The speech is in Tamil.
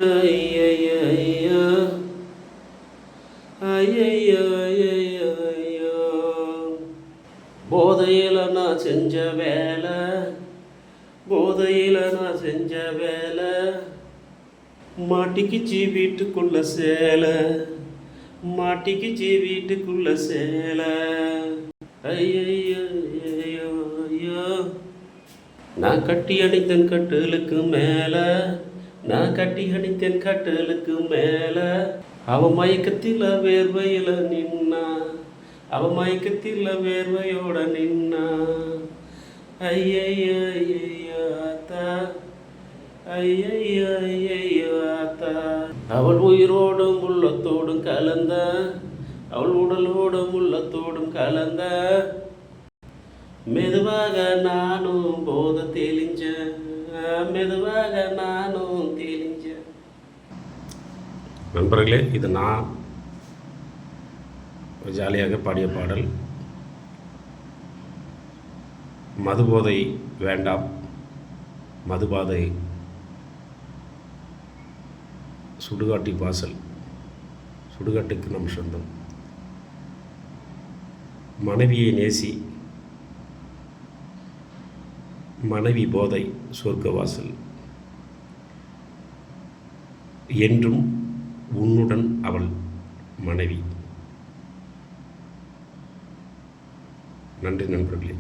ஐயையோ ஐயையோ ஐயையோ போதையில் நான் செஞ்ச வேலை, போதையில் நான் செஞ்ச வேலை மாட்டிக்கிச்சு வீட்டுக்குள்ள சேலை, மாட்டிக்கிச்சு வீட்டுக்குள்ள சேலை. ஐயையோ ஐயோ ஐயோ நான் கட்டி அணித்தன் கட்டுலுக்கு மேலே, நான் கட்டி அணித்தன் கட்டுலுக்கு மேலே. அவன் மயக்கத்தில் வேர்வையில் நின்னா, அவன் மயக்கத்தில் வேர்வையோட நின்னா. ஐயையோ ஐயையோ ஆத்தா, ஐயையோ ஐயையோ ஆத்தா. அவள் உயிரோடும் உள்ளத்தோடும் கலந்த, அவள் உடலோடும் உள்ளத்தோடும் கலந்த. மெதுவாக நானும் போத தெளிஞ்சேன், மெதுவாக நானும் தெளிஞ்சேன். நண்பர்களே, இது நான் ஜாலியாக பாடிய பாடல். மதுபோதை வேண்டாம், மதுபாதை சுடுகாட்டி வாசல், சுடுகாட்டுக்கு நம் சொந்தம். மனைவியை நேசி, மனைவி போதை சொர்க்கவாசல். என்றும் உன்னுடன் அவள் மனைவி. நன்றி நண்பர்களே.